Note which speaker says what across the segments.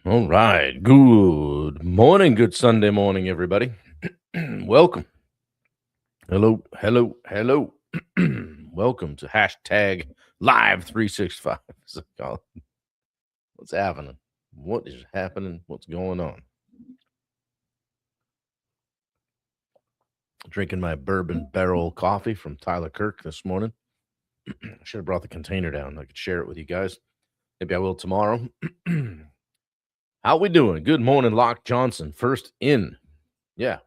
Speaker 1: All right. Good morning. Good Sunday morning, everybody. Welcome. Hello. Hello. Hello. Welcome to hashtag live 365. What's happening? What is happening? What's going on? Drinking my bourbon barrel coffee from Tyler Kirk this morning. Should have brought the container down. I could share it with you guys. Maybe I will tomorrow. How we doing? Good morning, Locke Johnson. First in. Yeah.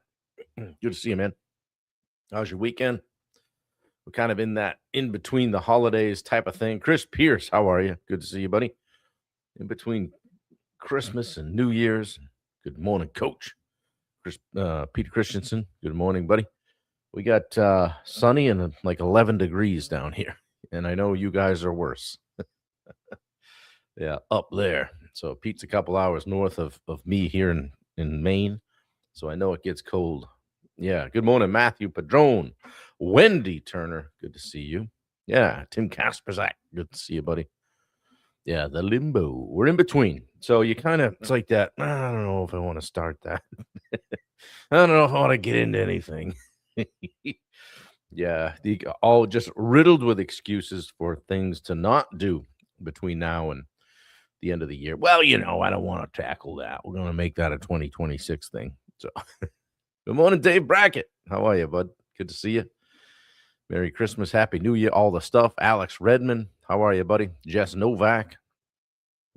Speaker 1: Good to see you, man. How's your weekend? We're kind of in that in between the holidays type of thing. Chris Pierce, how are you? Good to see you, buddy. In between Christmas and New Year's. Good morning, Coach. Peter Christensen. Good morning, buddy. We got sunny and like 11 degrees down here, and I know you guys are worse. Yeah, up there. So Pete's a couple hours north of me here in Maine, so I know it gets cold. Yeah. Good morning, Matthew Padrone. Wendy Turner. Good to see you. Yeah. Tim Kasperzak. Good to see you, buddy. Yeah. The limbo. We're in between. So you kind of, it's like that. I don't know if I want to start that. I don't know if I want to get into anything. Yeah. All just riddled with excuses for things to not do between now and the end of the year. Well, I don't want to tackle that. We're going to make that a 2026 thing. So. Good morning, Dave Brackett. How are you, bud? Good to see you. Merry Christmas, Happy New Year, all the stuff. Alex Redmond, how are you, buddy? Jess Novak.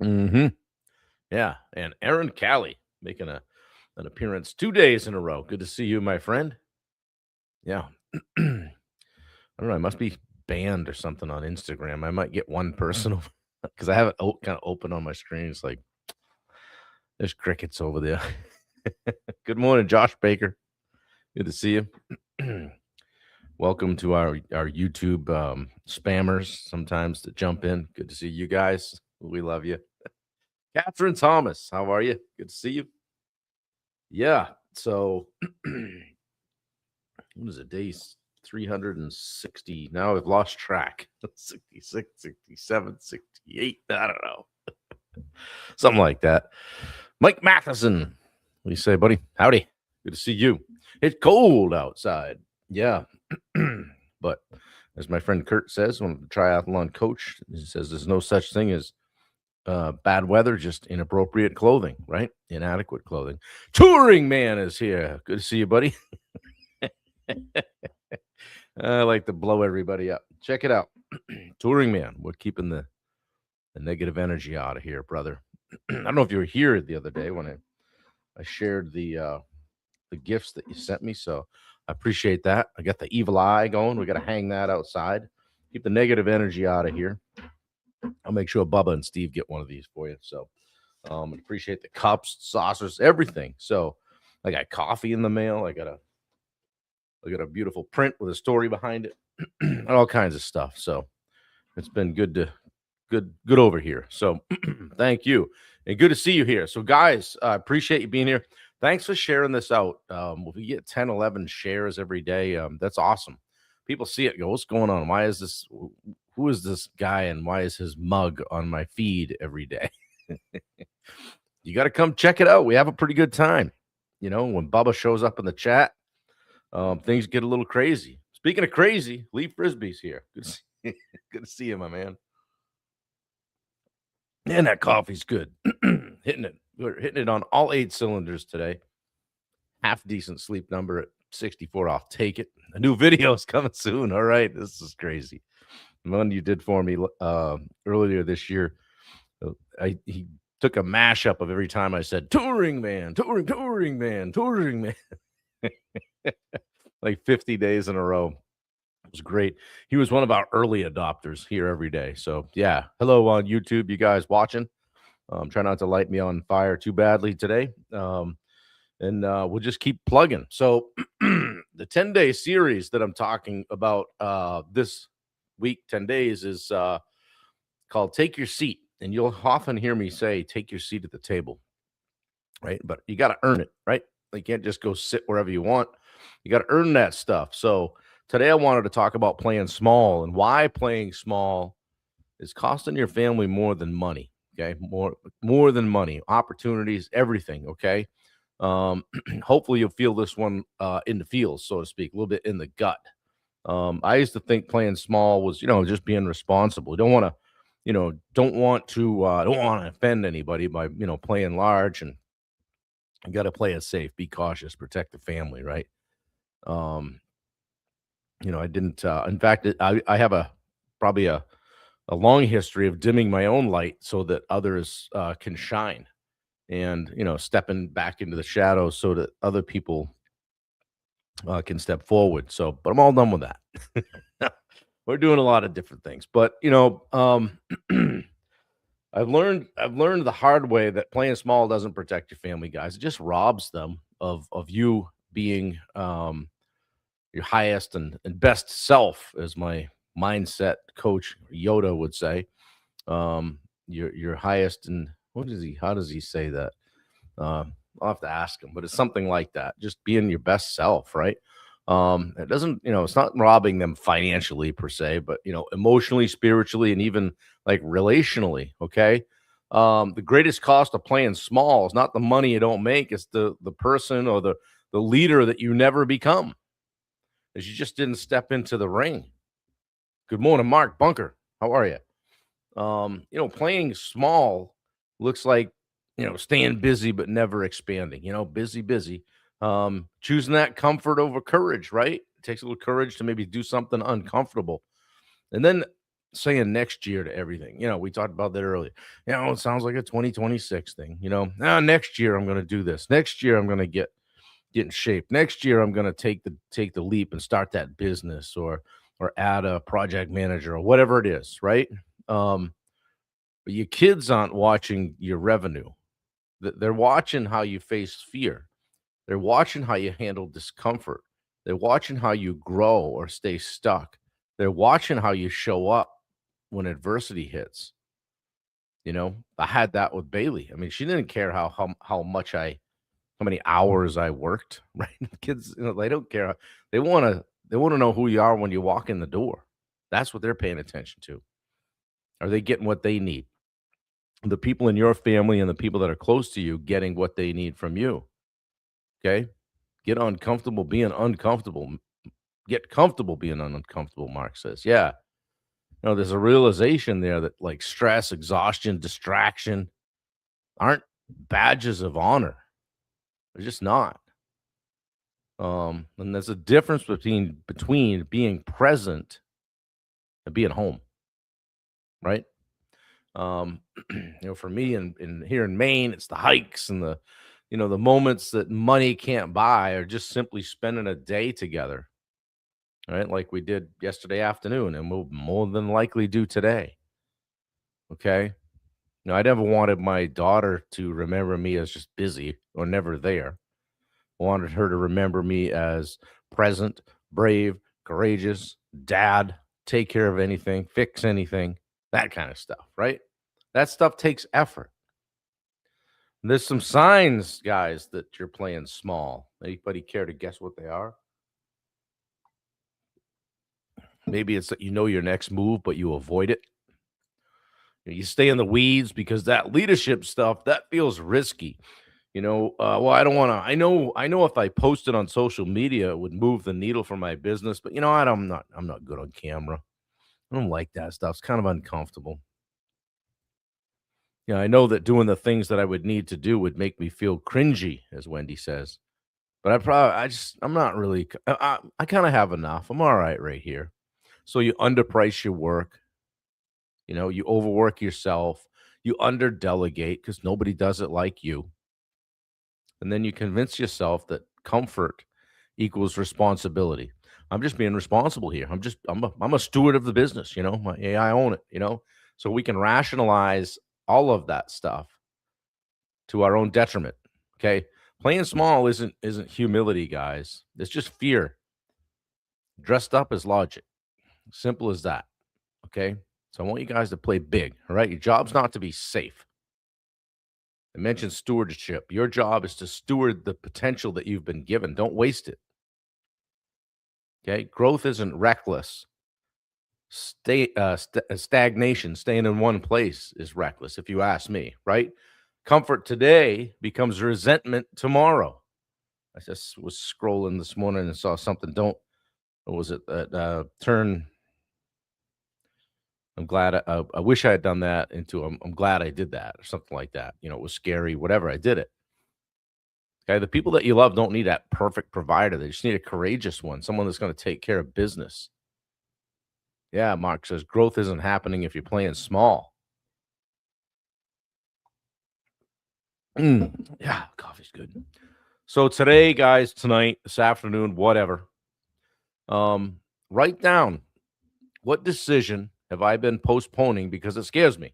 Speaker 1: Mm-hmm. Yeah, and Aaron Callie making an appearance 2 days in a row. Good to see you, my friend. Yeah. I don't know. I must be banned or something on Instagram. I might get one person because I have it kind of open on my screen. It's like there's crickets over there. Good morning, Josh Baker. Good to see you. Welcome to our YouTube spammers sometimes that jump in. Good to see you guys. We love you. Catherine Thomas, how are you? Good to see you. Yeah. So what is it? Days 360. Now I've lost track. 66, 67, 68. I don't know. Something like that. Mike Matheson. What do you say, buddy? Howdy. Good to see you. It's cold outside. Yeah. But as my friend Kurt says, one of the triathlon coach, he says there's no such thing as bad weather, just inappropriate clothing, right? Inadequate clothing. Touring Man is here. Good to see you, buddy. I like to blow everybody up. Check it out. Touring Man. We're keeping the negative energy out of here, brother. I don't know if you were here the other day when I shared the gifts that you sent me. So I appreciate that. I got the evil eye going. We got to hang that outside. Keep the negative energy out of here. I'll make sure Bubba and Steve get one of these for you. So I appreciate the cups, saucers, everything. So I got coffee in the mail. I got a beautiful print with a story behind it. All kinds of stuff. So it's been good over here. So thank you. And good to see you here. So guys, I appreciate you being here. Thanks for sharing this out. If we get 10, 11 shares every day, that's awesome. People see it, go, what's going on? Why is this? Who is this guy, and why is his mug on my feed every day? You got to come check it out. We have a pretty good time. When Bubba shows up in the chat, things get a little crazy. Speaking of crazy, Lee Frisbee's here. Good to see you, my man. And that coffee's good. Hitting it. We're hitting it on all 8 cylinders today. Half decent sleep number at 64. I'll take it. A new video is coming soon. All right. This is crazy. The one you did for me earlier this year, he took a mashup of every time I said touring man, touring man. Like 50 days in a row. It was great. He was one of our early adopters here every day. So yeah, hello on YouTube, you guys watching. Try not to light me on fire too badly today. And we'll just keep plugging. So the 10-day series that I'm talking about this week, 10 days, is called Take Your Seat. And you'll often hear me say, take your seat at the table, right? But you got to earn it, right? You can't just go sit wherever you want. You got to earn that stuff. So today I wanted to talk about playing small and why playing small is costing your family more than money. Okay, more than money, opportunities, everything. Okay, um, hopefully you'll feel this one in the feels, so to speak, a little bit in the gut. I used to think playing small was, just being responsible. You don't want to, don't want to offend anybody by, playing large, and you got to play it safe, be cautious, protect the family, right? Um, I didn't. In fact, I have probably a long history of dimming my own light so that others can shine, and stepping back into the shadows so that other people can step forward. So, but I'm all done with that. We're doing a lot of different things, but I've learned the hard way that playing small doesn't protect your family, guys. It just robs them of you being your highest and best self, as my mindset coach Yoda would say. Your highest, and what is he? How does he say that? I'll have to ask him, but it's something like that. Just being your best self, right? It doesn't, it's not robbing them financially per se, but emotionally, spiritually, and even like relationally. Okay. The greatest cost of playing small is not the money you don't make; it's the person or the leader that you never become, is you just didn't step into the ring. Good morning, Mark Bunker. How are you? Playing small looks like, staying busy but never expanding, busy, busy. Choosing that comfort over courage, right? It takes a little courage to maybe do something uncomfortable. And then saying next year to everything. We talked about that earlier. It sounds like a 2026 thing, next year I'm going to do this. Next year I'm going to get in shape. Next year, I'm going to take the leap and start that business, or add a project manager or whatever it is, right? Um, but your kids aren't watching your revenue. They're watching how you face fear. They're watching how you handle discomfort. They're watching how you grow or stay stuck. They're watching how you show up when adversity hits. I had that with Bailey. I mean, she didn't care how many hours I worked, right? Kids, they don't care. They wanna know who you are when you walk in the door. That's what they're paying attention to. Are they getting what they need? The people in your family and the people that are close to you getting what they need from you. Okay? Get uncomfortable being uncomfortable. Get comfortable being uncomfortable, Mark says. Yeah. There's a realization there that like stress, exhaustion, distraction aren't badges of honor. They're just not. And there's a difference between being present and being home, right? Um, for me in here in Maine, it's the hikes and the moments that money can't buy, or just simply spending a day together, right? Like we did yesterday afternoon, and we'll more than likely do today. Okay. I never wanted my daughter to remember me as just busy or never there. I wanted her to remember me as present, brave, courageous, dad, take care of anything, fix anything, that kind of stuff, right? That stuff takes effort. There's some signs, guys, that you're playing small. Anybody care to guess what they are? Maybe it's that you know your next move, but you avoid it. You stay in the weeds because that leadership stuff that feels risky. Well, I don't want to. I know if I posted on social media, it would move the needle for my business. But I'm not good on camera. I don't like that stuff. It's kind of uncomfortable. I know that doing the things that I would need to do would make me feel cringy, as Wendy says. But I'm not really. I kind of have enough. I'm all right here. So you underprice your work. You overwork yourself. You underdelegate because nobody does it like you. And then you convince yourself that comfort equals responsibility. I'm just being responsible here. I'm a steward of the business, I own it. So we can rationalize all of that stuff to our own detriment. Okay. Playing small isn't humility, guys. It's just fear dressed up as logic. Simple as that. Okay. So I want you guys to play big. All right. Your job's not to be safe. I mentioned stewardship. Your job is to steward the potential that you've been given. Don't waste it. Okay. Growth isn't reckless. Stagnation, staying in one place is reckless, if you ask me, right? Comfort today becomes resentment tomorrow. I just was scrolling this morning and saw something. Don't what was it that turn? I'm glad. I wish I had done that into. I'm glad I did that or something like that. You know, it was scary. Whatever. I did it. Okay. The people that you love don't need that perfect provider. They just need a courageous one, someone that's going to take care of business. Yeah, Mark says growth isn't happening if you're playing small. Yeah, coffee's good. So today, guys, tonight, this afternoon, whatever. Write down what decision have I been postponing because it scares me.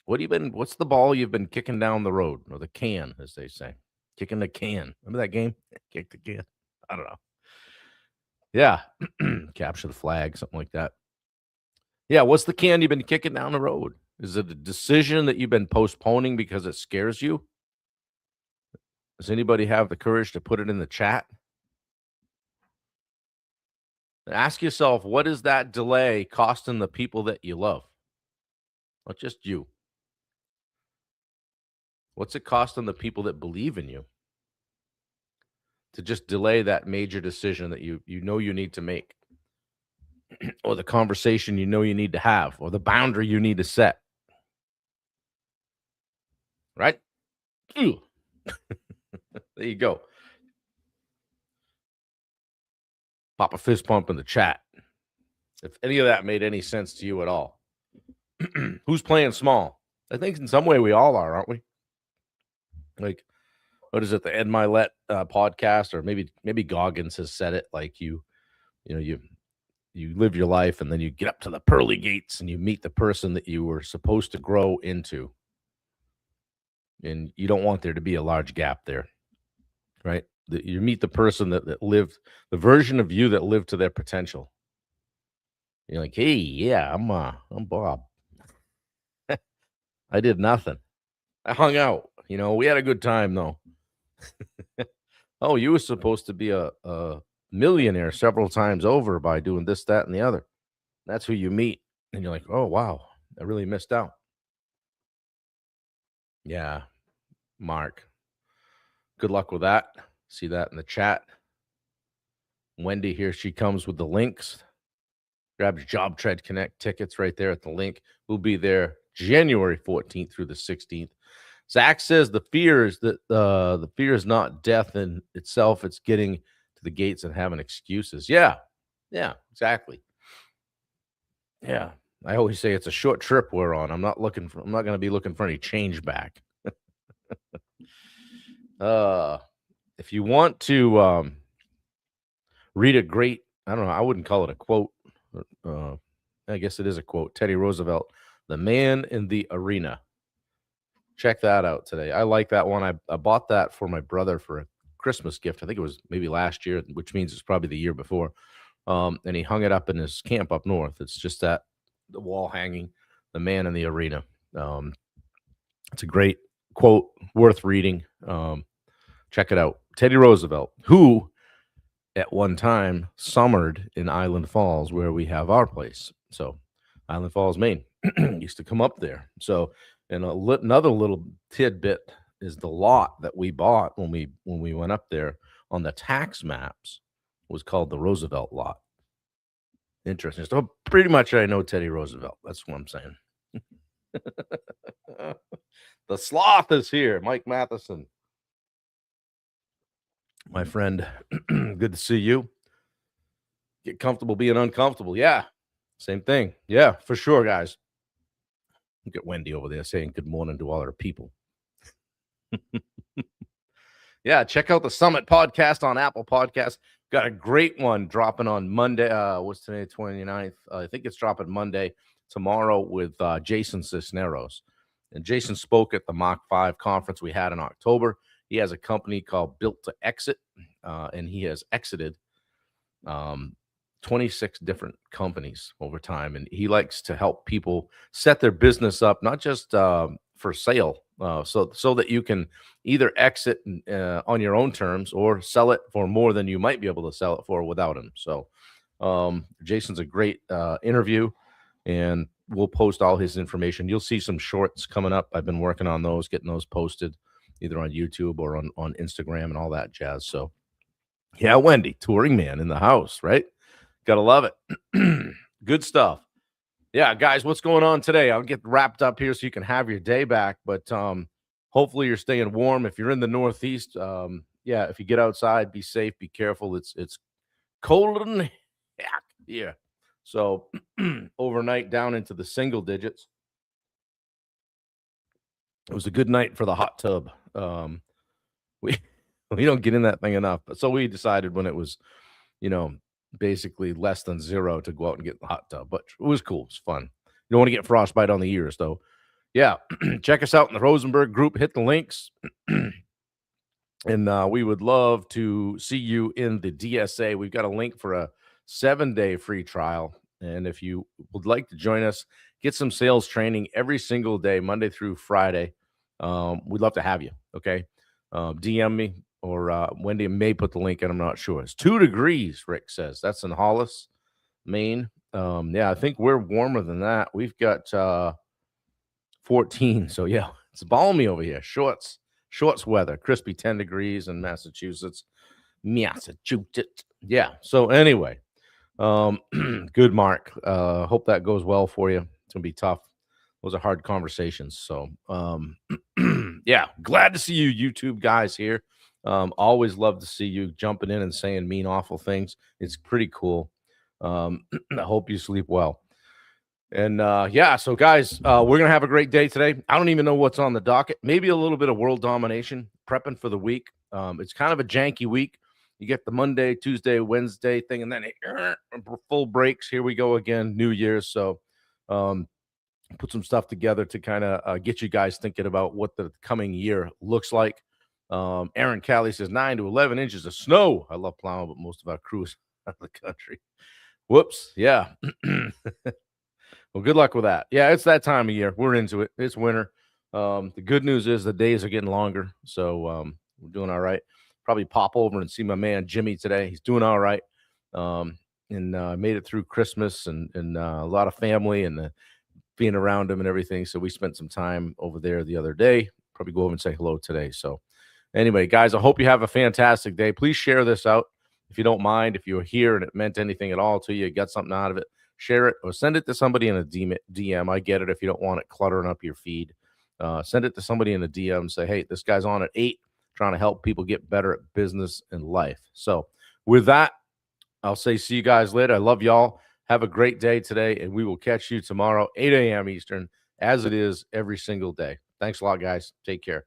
Speaker 1: What's the ball you've been kicking down the road, or the can, as they say? Kicking the can. Remember that game? Kick the can. I don't know. Yeah. Capture the flag, something like that. Yeah, what's the can you've been kicking down the road? Is it a decision that you've been postponing because it scares you? Does anybody have the courage to put it in the chat? Ask yourself, what is that delay costing the people that you love? Not just you. What's it costing the people that believe in you to just delay that major decision that you know you need to make, or the conversation you know you need to have, or the boundary you need to set? Right? There you go. Pop a fist pump in the chat if any of that made any sense to you at all. Who's playing small? I think in some way we all are, aren't we? Like, what is it? The Ed Milet podcast, or maybe Goggins has said it. Like you live your life and then you get up to the pearly gates and you meet the person that you were supposed to grow into, and you don't want there to be a large gap there, right? You meet the person that lived the version of you that lived to their potential. You're like, hey, yeah, I'm Bob. I did nothing. I hung out. We had a good time though. Oh, you were supposed to be a millionaire several times over by doing this, that, and the other. That's who you meet, and you're like, oh wow, I really missed out. Yeah, Mark. Good luck with that. See that in the chat. Wendy, here she comes with the links. Grab your Job Tread Connect tickets right there at the link. We'll be there January 14th through the 16th. Zach says the fear is not death in itself. It's getting to the gates and having excuses. Yeah, exactly. Yeah, I always say it's a short trip we're on. I'm not going to be looking for any change back. If you want to read a great, I don't know, I wouldn't call it a quote. I guess it is a quote. Teddy Roosevelt, "The Man in the Arena." Check that out today. I like that one. I bought that for my brother for a Christmas gift. I think it was maybe last year, which means it's probably the year before. And he hung it up in his camp up north. It's just the wall hanging, "The Man in the Arena." It's a great quote, worth reading. Check it out. Teddy Roosevelt, who at one time summered in Island Falls, where we have our place. So Island Falls, Maine, used to come up there. So, and another little tidbit is the lot that we bought when we went up there on the tax maps was called the Roosevelt lot. Interesting. So pretty much I know Teddy Roosevelt. That's what I'm saying. The sloth is here, Mike Matheson. My friend, good to see you. Get comfortable being uncomfortable. Yeah, same thing. Yeah, for sure, guys. Look at Wendy over there saying good morning to all our people. Yeah, check out the Summit podcast on Apple Podcasts. Got a great one dropping on Monday. What's today, 29th? I think it's dropping Monday, tomorrow, with Jason Cisneros. And Jason spoke at the Mach 5 conference we had in October. He has a company called Built to Exit, and he has exited 26 different companies over time. And he likes to help people set their business up, not just for sale, so that you can either exit on your own terms or sell it for more than you might be able to sell it for without him. So Jason's a great interview, and we'll post all his information. You'll see some shorts coming up. I've been working on those, getting those posted either on YouTube or on Instagram and all that jazz. So, yeah, Wendy, touring man in the house, right? Gotta love it. Good stuff. Yeah, guys, what's going on today? I'll get wrapped up here so you can have your day back. But hopefully you're staying warm. If you're in the Northeast, yeah, if you get outside, be safe, be careful. It's colder than heck here. So overnight down into the single digits. It was a good night for the hot tub. We we don't get in that thing enough. But so we decided when it was, you know, basically less than zero to go out and get in the hot tub. But it was cool. It's fun. You don't want to get frostbite on the ears, though. Yeah, check us out in the Rosenberg group. Hit the links. And we would love to see you in the DSA. We've got a link for a 7-day free trial. And if you would like to join us, get some sales training every single day, Monday through Friday. We'd love to have you. Okay. DM me or Wendy may put the link in. I'm not sure. It's 2 degrees, Rick says. That's in Hollis, Maine. Yeah, I think we're warmer than that. We've got 14. So, yeah, it's balmy over here. Shorts weather. Crispy 10 degrees in Massachusetts. Yeah. So, anyway, good, Mark. Hope that goes well for you. It's going to be tough. Those are hard conversations. So, yeah, glad to see you YouTube guys here. Always love to see you jumping in and saying mean, awful things. It's pretty cool. I hope you sleep well. And yeah, so guys, we're going to have a great day today. I don't even know what's on the docket. Maybe a little bit of world domination, prepping for the week. It's kind of a janky week. You get the Monday, Tuesday, Wednesday thing, and then full breaks. Here we go again, New Year's. So put some stuff together to kind of get you guys thinking about what the coming year looks like. Aaron Callie says 9 to 11 inches of snow. I love plowing, but most of our crew is out of the country. Whoops. Yeah. Well, good luck with that. Yeah, it's that time of year. We're into it. It's winter. The good news is the days are getting longer, so we're doing all right. Probably pop over and see my man Jimmy today. He's doing all right, and made it through Christmas and a lot of family and being around him and everything. So we spent some time over there the other day. Probably go over and say hello today. So anyway, guys, I hope you have a fantastic day. Please share this out if you don't mind. If you're here and it meant anything at all to you, got something out of it, share it or send it to somebody in a DM. I get it if you don't want it cluttering up your feed. Send it to somebody in a DM. Say, hey, this guy's on at 8, trying to help people get better at business and life. So with that, I'll say see you guys later. I love y'all. Have a great day today, and we will catch you tomorrow, 8 a.m. Eastern, as it is every single day. Thanks a lot, guys. Take care.